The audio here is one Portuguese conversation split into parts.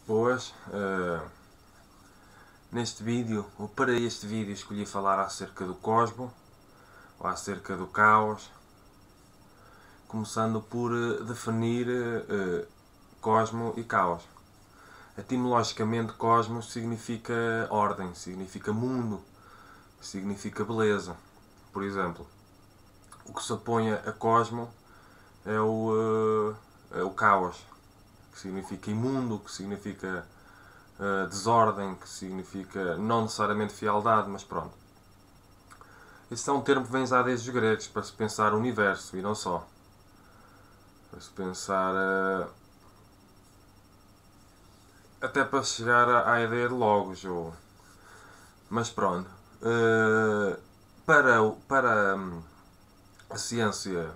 Boas, neste vídeo, ou para este vídeo, escolhi falar acerca do cosmo, ou acerca do caos, começando por definir cosmo e caos. Etimologicamente, cosmos significa ordem, significa mundo, significa beleza. Por exemplo, o que se opõe a cosmo é o caos, que significa imundo, que significa desordem, que significa não necessariamente fialdade, mas pronto. Esse é um termo que vem já desde os gregos, para se pensar o universo e não só. Para se pensar. Até para chegar à ideia de logos. Mas pronto. Para a ciência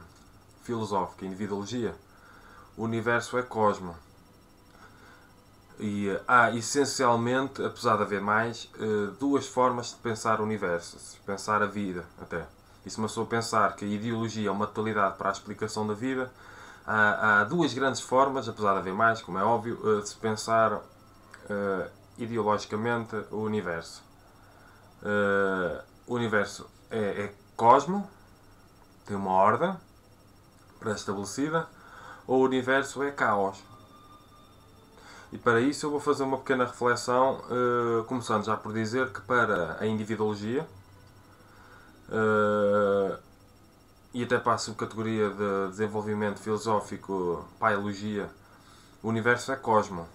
filosófica e individuologia, o universo é cosmo. E há essencialmente, apesar de haver mais, duas formas de pensar o universo, de pensar a vida até. E se uma pessoa pensar que a ideologia é uma totalidade para a explicação da vida, há duas grandes formas, apesar de haver mais, como é óbvio, de se pensar ideologicamente o universo. O universo é cosmo, tem uma ordem pré-estabelecida, ou o universo é caos. E para isso eu vou fazer uma pequena reflexão, começando já por dizer que para a individuologia, e até para a subcategoria de desenvolvimento filosófico, paiologia, o universo é cosmo.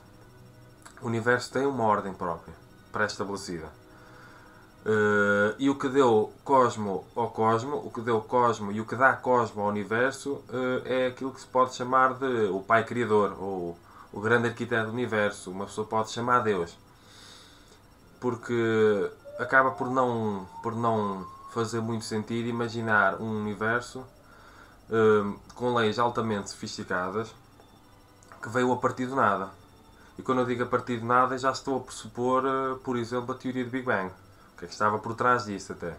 O universo tem uma ordem própria, pré-estabelecida. E o que deu cosmo ao cosmo, o que deu cosmo e o que dá cosmo ao universo é aquilo que se pode chamar de o pai criador, ou o grande arquiteto do universo. Uma pessoa pode chamar Deus. Porque acaba por não fazer muito sentido imaginar um universo com leis altamente sofisticadas que veio a partir do nada. E quando eu digo a partir de nada, já estou a pressupor, por exemplo, a teoria do Big Bang. O que é que estava por trás disso até.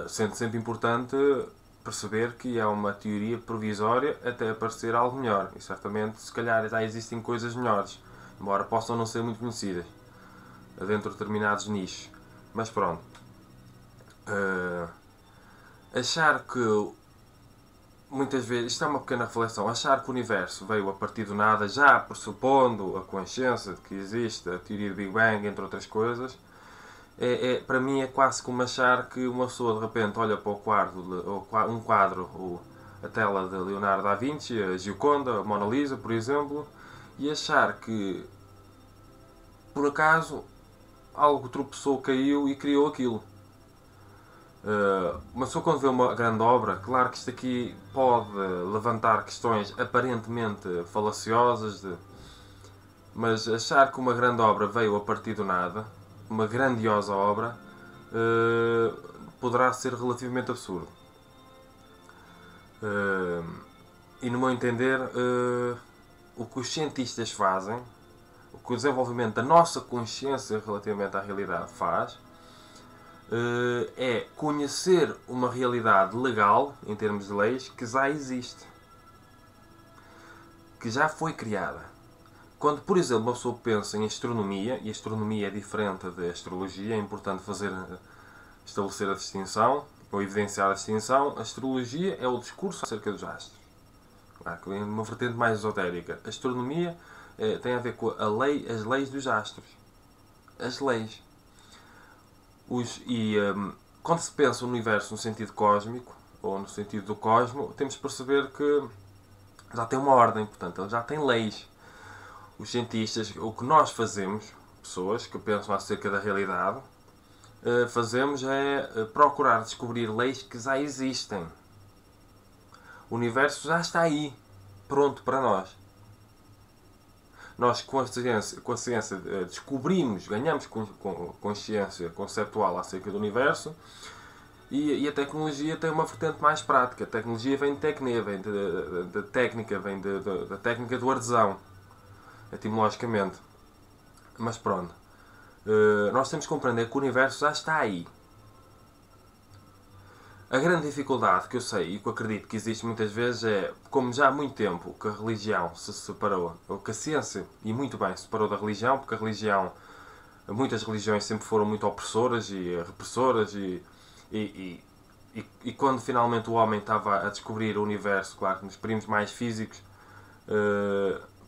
Sendo sempre importante perceber que é uma teoria provisória até aparecer algo melhor. E certamente, se calhar, já existem coisas melhores, embora possam não ser muito conhecidas dentro de determinados nichos. Mas pronto. Achar que muitas vezes, isto é uma pequena reflexão, achar que o universo veio a partir do nada, já pressupondo a consciência de que existe a teoria do Big Bang, entre outras coisas, para mim é quase como achar que uma pessoa de repente olha para um quadro, ou a tela de Leonardo da Vinci, a Gioconda, a Mona Lisa, por exemplo, e achar que por acaso algo tropeçou, caiu e criou aquilo. Uma pessoa quando vê uma grande obra, claro que isto aqui pode levantar questões aparentemente falaciosas, mas achar que uma grande obra veio a partir do nada, uma grandiosa obra, poderá ser relativamente absurdo. E no meu entender, o que os cientistas fazem, o que o desenvolvimento da nossa consciência relativamente à realidade faz, é conhecer uma realidade legal, em termos de leis, que já existe. Que já foi criada. Quando, por exemplo, uma pessoa pensa em astronomia, e a astronomia é diferente da astrologia, é importante estabelecer a distinção, ou evidenciar a distinção, a astrologia é o discurso acerca dos astros. Uma vertente mais esotérica. A astronomia tem a ver com as leis dos astros. As leis. Quando se pensa no universo no sentido cósmico, ou no sentido do cosmo, temos de perceber que já tem uma ordem, portanto, ele já tem leis. Os cientistas, o que nós fazemos, pessoas que pensam acerca da realidade, fazemos é procurar descobrir leis que já existem. O universo já está aí, pronto para nós. Nós, com a ciência descobrimos, ganhamos consciência conceptual acerca do universo, e a tecnologia tem uma vertente mais prática. A tecnologia vem de tecne, vem de técnica, vem da técnica do artesão, etimologicamente. Mas pronto. Nós temos que compreender que o universo já está aí. A grande dificuldade que eu sei e que eu acredito que existe muitas vezes é, como já há muito tempo que a religião se separou, ou que a ciência, e muito bem, se separou da religião, porque a religião, muitas religiões sempre foram muito opressoras e repressoras e, e quando finalmente o homem estava a descobrir o universo, claro que nos períodos mais físicos,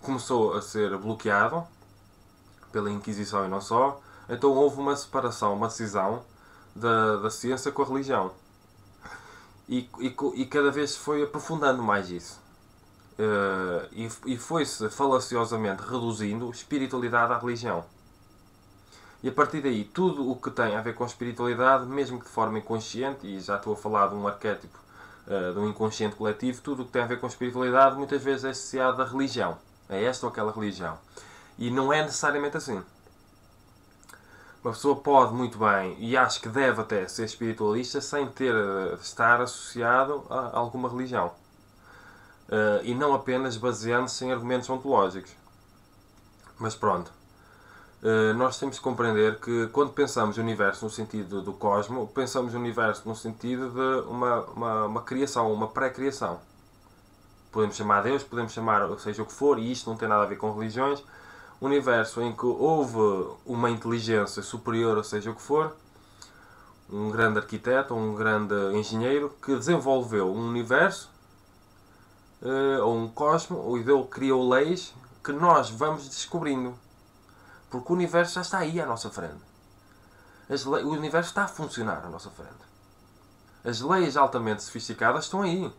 começou a ser bloqueado pela Inquisição e não só, então houve uma separação, uma cisão da ciência com a religião. E cada vez se foi aprofundando mais isso. E foi-se falaciosamente reduzindo espiritualidade à religião. E a partir daí, tudo o que tem a ver com espiritualidade, mesmo que de forma inconsciente, e já estou a falar de um arquétipo de um inconsciente coletivo, tudo o que tem a ver com espiritualidade muitas vezes é associado à religião. A esta ou aquela religião. E não é necessariamente assim. Uma pessoa pode muito bem, e acho que deve até ser espiritualista, sem ter estar associado a alguma religião. E não apenas baseando-se em argumentos ontológicos. Mas pronto. Nós temos que compreender que quando pensamos no universo no sentido do cosmo, pensamos no universo no sentido de uma criação, uma pré-criação. Podemos chamar Deus, podemos chamar seja o que for, e isto não tem nada a ver com religiões. Universo em que houve uma inteligência superior, ou seja o que for, um grande arquiteto, um grande engenheiro, que desenvolveu um universo, ou um cosmo, ou criou leis que nós vamos descobrindo. Porque o universo já está aí à nossa frente. O universo está a funcionar à nossa frente. As leis altamente sofisticadas estão aí.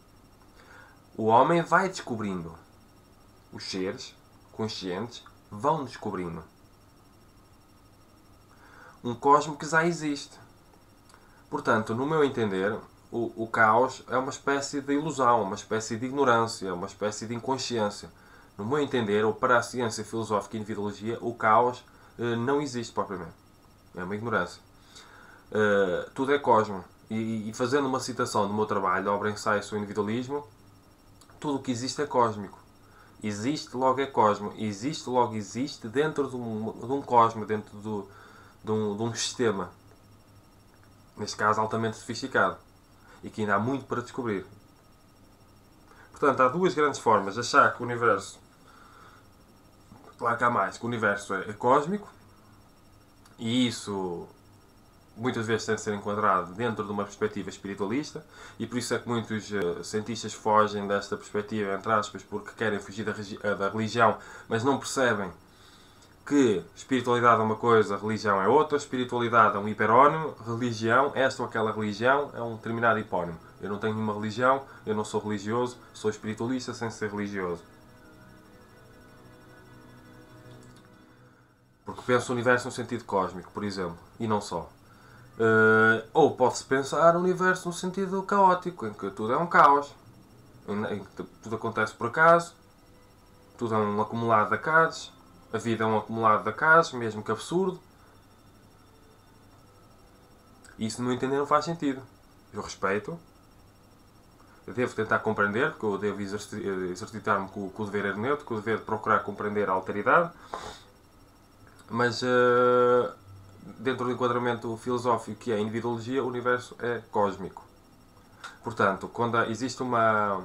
O homem vai descobrindo. Os seres conscientes vão descobrindo. Um cosmo que já existe. Portanto, no meu entender, o caos é uma espécie de ilusão, uma espécie de ignorância, uma espécie de inconsciência. No meu entender, ou para a ciência filosófica e individuologia, o caos não existe propriamente. É uma ignorância. Tudo é cosmo. E fazendo uma citação do meu trabalho, obra Ensaio sobre o Individualismo, tudo o que existe é cósmico. Existe, logo é cosmo. Existe, logo existe dentro de um cosmo, dentro de um sistema. Neste caso, altamente sofisticado. E que ainda há muito para descobrir. Portanto, há duas grandes formas de achar que o universo... Claro que há mais. Que o universo é cósmico. E isso... muitas vezes tem de ser enquadrado dentro de uma perspectiva espiritualista, e por isso é que muitos cientistas fogem desta perspectiva, entre aspas, porque querem fugir da religião, mas não percebem que espiritualidade é uma coisa, religião é outra, espiritualidade é um hiperónimo, religião, esta ou aquela religião, é um determinado hipónimo. Eu não tenho nenhuma religião, eu não sou religioso, sou espiritualista sem ser religioso. Porque penso o universo no sentido cósmico, por exemplo, e não só. Ou pode-se pensar o universo no sentido caótico, em que tudo é um caos, em que tudo acontece por acaso, tudo é um acumulado de acasos, a vida é um acumulado de acasos, mesmo que absurdo. Isso, no meu entender, não faz sentido. Eu respeito, eu devo tentar compreender, porque eu devo exercitar-me com o dever hermenêutico, com o dever de procurar compreender a alteridade, mas dentro do enquadramento filosófico que é a individuologia, o universo é cósmico. Portanto, quando existe uma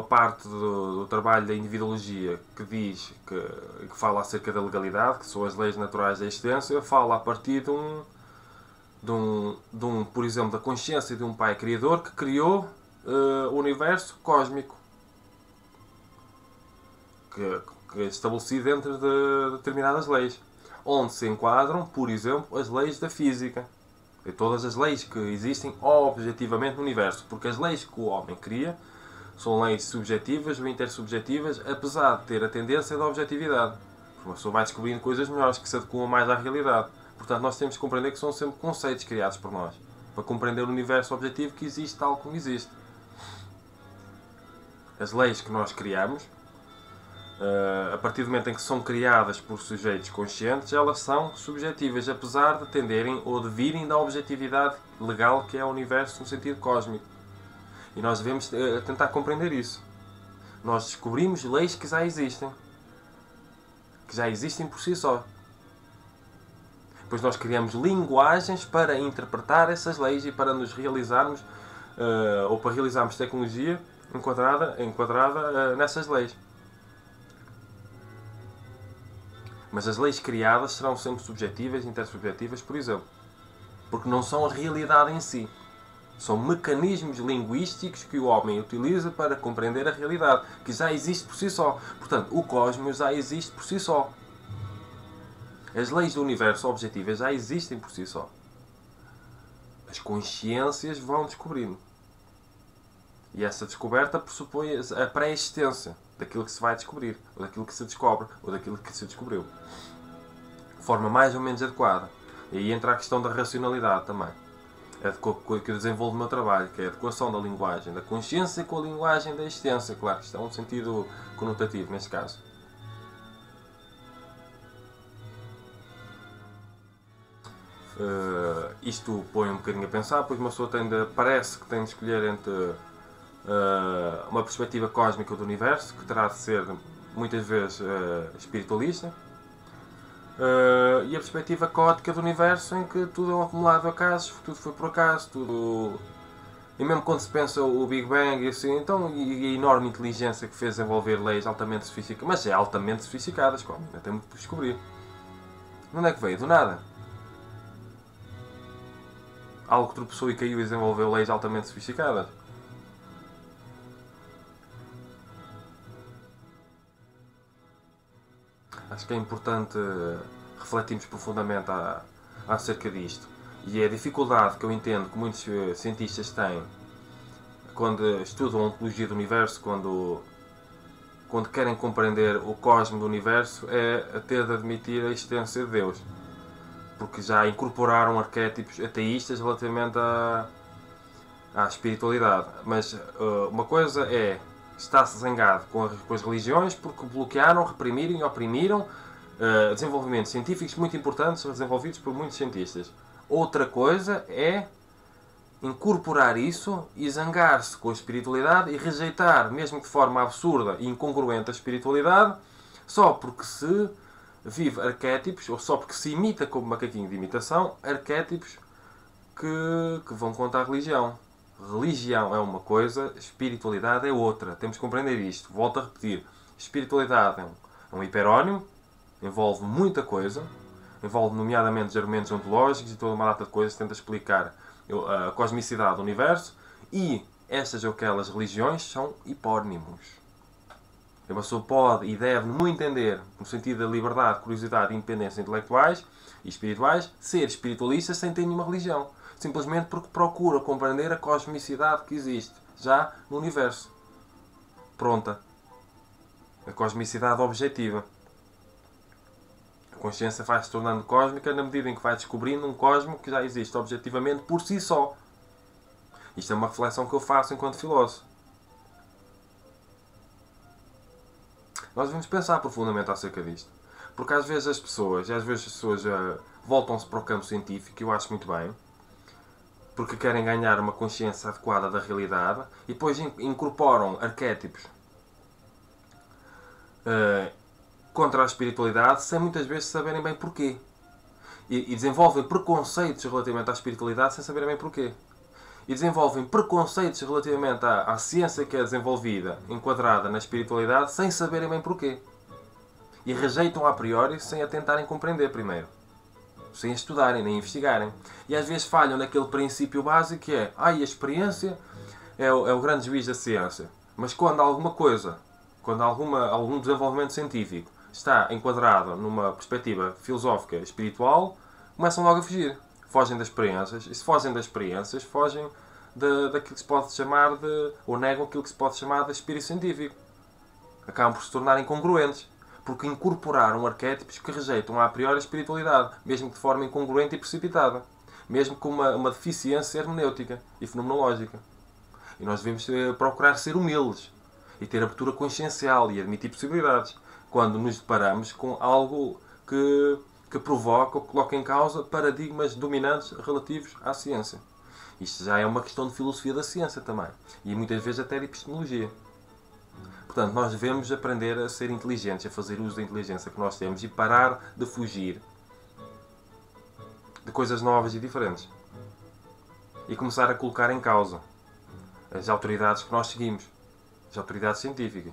parte do trabalho da individuologia que diz, que fala acerca da legalidade, que são as leis naturais da existência, fala a partir por exemplo, da consciência de um pai criador que criou o universo cósmico, que é estabelecido dentro de determinadas leis, onde se enquadram, por exemplo, as leis da física. E todas as leis que existem objetivamente no universo. Porque as leis que o homem cria são leis subjetivas ou intersubjetivas, apesar de ter a tendência da objetividade. Porque uma pessoa vai descobrindo coisas melhores que se adequam mais à realidade. Portanto, nós temos que compreender que são sempre conceitos criados por nós. Para compreender o universo objetivo que existe tal como existe. As leis que nós criamos, a partir do momento em que são criadas por sujeitos conscientes, elas são subjetivas, apesar de tenderem ou de virem da objetividade legal que é o universo no sentido cósmico. E nós devemos tentar compreender isso. Nós descobrimos leis que já existem por si só. Depois nós criamos linguagens para interpretar essas leis e para nos realizarmos, ou para realizarmos tecnologia enquadrada nessas leis. Mas as leis criadas serão sempre subjetivas, intersubjetivas, por exemplo. Porque não são a realidade em si. São mecanismos linguísticos que o homem utiliza para compreender a realidade, que já existe por si só. Portanto, o cosmos já existe por si só. As leis do universo objetivas já existem por si só. As consciências vão descobrindo. E essa descoberta pressupõe a pré-existência daquilo que se vai descobrir, ou daquilo que se descobre, ou daquilo que se descobriu. De forma mais ou menos adequada. E aí entra a questão da racionalidade também. É que eu desenvolvo no meu trabalho, que é a adequação da linguagem, da consciência com a linguagem da existência. Claro que isto é um sentido conotativo neste caso. Isto põe um bocadinho a pensar, pois uma pessoa parece que tem de escolher entre uma perspectiva cósmica do universo, que terá de ser muitas vezes espiritualista, e a perspectiva caótica do universo, em que tudo é um acumulado de acasos, tudo foi por acaso, tudo... E mesmo quando se pensa o Big Bang e assim, então, e a enorme inteligência que fez desenvolver leis altamente sofisticadas, mas é altamente sofisticadas, como ainda tem muito por descobrir. De onde é que veio? Do nada. Algo que tropeçou e caiu e desenvolveu leis altamente sofisticadas. Acho que é importante refletirmos profundamente acerca disto. E é a dificuldade que eu entendo que muitos cientistas têm quando estudam a ontologia do universo, quando querem compreender o cosmos do universo, é a ter de admitir a existência de Deus. Porque já incorporaram arquétipos ateístas relativamente à espiritualidade. Mas uma coisa é estar-se zangado com as religiões porque bloquearam, reprimiram e oprimiram desenvolvimentos científicos muito importantes desenvolvidos por muitos cientistas. Outra coisa é incorporar isso e zangar-se com a espiritualidade e rejeitar, mesmo de forma absurda e incongruente, a espiritualidade só porque se vive arquétipos, ou só porque se imita como macaquinho de imitação, arquétipos que vão contra a religião. Religião é uma coisa, espiritualidade é outra. Temos que compreender isto. Volto a repetir. Espiritualidade é um hiperónimo, envolve muita coisa, envolve nomeadamente os argumentos ontológicos e toda uma data de coisas que tenta explicar a cosmicidade do universo, e estas ou aquelas religiões são hipónimos. Uma pessoa pode e deve, no meu entender, no sentido da liberdade, curiosidade e independência intelectuais e espirituais, ser espiritualista sem ter nenhuma religião. Simplesmente porque procura compreender a cosmicidade que existe já no universo. Pronta. A cosmicidade objetiva. A consciência vai se tornando cósmica na medida em que vai descobrindo um cosmo que já existe objetivamente por si só. Isto é uma reflexão que eu faço enquanto filósofo. Nós devemos pensar profundamente acerca disto. Porque às vezes as pessoas voltam-se para o campo científico, e eu acho muito bem, porque querem ganhar uma consciência adequada da realidade, e depois incorporam arquétipos contra a espiritualidade, sem muitas vezes saberem bem porquê. E desenvolvem preconceitos relativamente à espiritualidade sem saberem bem porquê. E desenvolvem preconceitos relativamente à ciência que é desenvolvida, enquadrada na espiritualidade, sem saberem bem porquê. E rejeitam a priori sem a tentarem compreender primeiro. Sem estudarem, nem investigarem. E às vezes falham naquele princípio básico que é a experiência é o grande juiz da ciência. Mas quando alguma coisa, quando algum desenvolvimento científico está enquadrado numa perspectiva filosófica espiritual, começam logo a fugir. Fogem das experiências, e se fogem das experiências, fogem daquilo que se pode chamar de... ou negam aquilo que se pode chamar de espírito científico. Acabam por se tornar incongruentes, porque incorporaram arquétipos que rejeitam a priori a espiritualidade, mesmo de forma incongruente e precipitada, mesmo com uma deficiência hermenêutica e fenomenológica. E nós devemos procurar ser humildes, e ter abertura consciencial e admitir possibilidades, quando nos deparamos com algo que provoca ou coloca em causa paradigmas dominantes relativos à ciência. Isto já é uma questão de filosofia da ciência também. E muitas vezes até de epistemologia. Portanto, nós devemos aprender a ser inteligentes, a fazer uso da inteligência que nós temos e parar de fugir coisas novas e diferentes. E começar a colocar em causa as autoridades que nós seguimos, as autoridades científicas.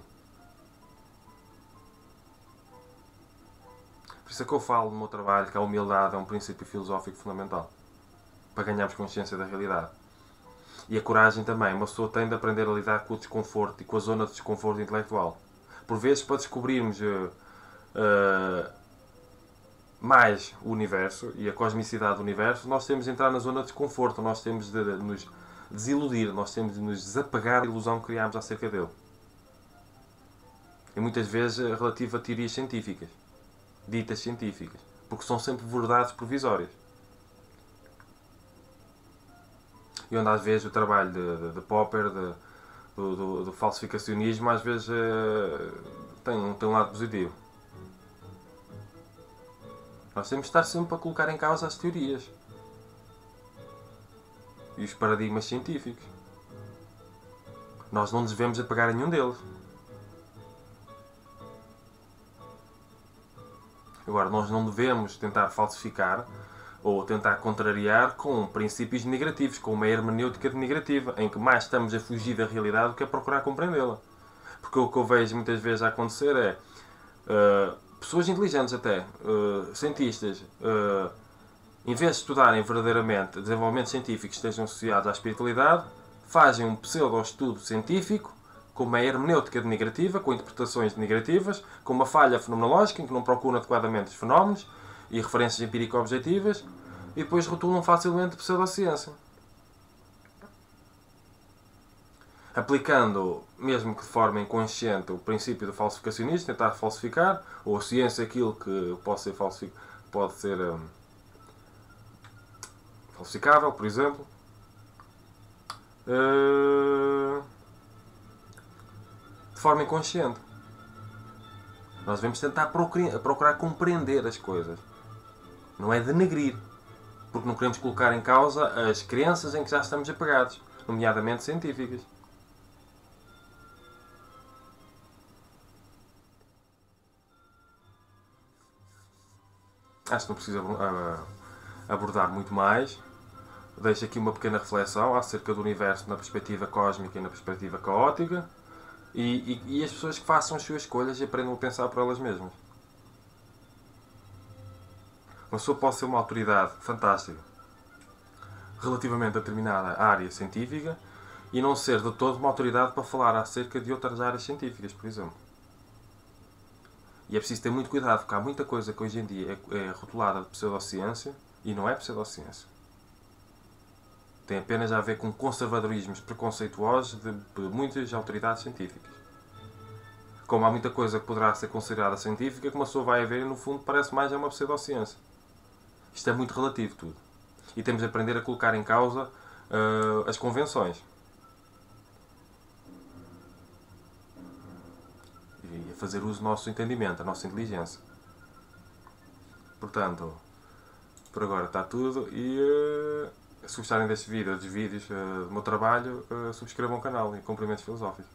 Por isso é que eu falo no meu trabalho que a humildade é um princípio filosófico fundamental para ganharmos consciência da realidade. E a coragem também. Uma pessoa tem de aprender a lidar com o desconforto e com a zona de desconforto intelectual. Por vezes, para descobrirmos mais o universo e a cosmicidade do universo, nós temos de entrar na zona de desconforto, nós temos de nos desiludir, nós temos de nos desapegar da ilusão que criámos acerca dele. E muitas vezes relativo a teorias científicas, ditas científicas, porque são sempre verdades provisórias. E onde às vezes o trabalho de Popper, do falsificacionismo, às vezes tem um lado positivo. Nós temos de estar sempre a colocar em causa as teorias e os paradigmas científicos. Nós não nos devemos apegar a nenhum deles. Agora, nós não devemos tentar falsificar ou tentar contrariar com princípios negativos, com uma hermenêutica negativa, em que mais estamos a fugir da realidade do que a procurar compreendê-la. Porque o que eu vejo muitas vezes a acontecer é pessoas inteligentes até, cientistas, em vez de estudarem verdadeiramente desenvolvimentos científicos que estejam associados à espiritualidade, fazem um pseudo-estudo científico com uma hermenêutica negativa, com interpretações negativas, com uma falha fenomenológica em que não procuram adequadamente os fenómenos e referências empírico-objetivas, e depois rotulam facilmente pseudociência. Aplicando, mesmo que de forma inconsciente, o princípio do falsificacionismo, tentar falsificar, ou a ciência aquilo que pode ser falsificável, por exemplo, de forma inconsciente. Nós devemos tentar procurar compreender as coisas. Não é denegrir, porque não queremos colocar em causa as crenças em que já estamos apegados, nomeadamente científicas. Acho que não preciso abordar muito mais. Deixo aqui uma pequena reflexão acerca do universo na perspectiva cósmica e na perspectiva caótica. E as pessoas que façam as suas escolhas e aprendam a pensar por elas mesmas. Uma pessoa pode ser uma autoridade fantástica relativamente a determinada área científica e não ser de todo uma autoridade para falar acerca de outras áreas científicas, por exemplo. E é preciso ter muito cuidado, porque há muita coisa que hoje em dia é rotulada de pseudociência e não é pseudociência. Tem apenas a ver com conservadorismos preconceituosos de muitas autoridades científicas. Como há muita coisa que poderá ser considerada científica, que uma pessoa vai a ver e no fundo parece mais uma pseudociência. Isto é muito relativo tudo. E temos de aprender a colocar em causa as convenções. E a fazer uso do nosso entendimento, da nossa inteligência. Portanto, por agora está tudo e se gostarem deste vídeo ou dos vídeos do meu trabalho, subscrevam o canal e cumprimentos filosóficos.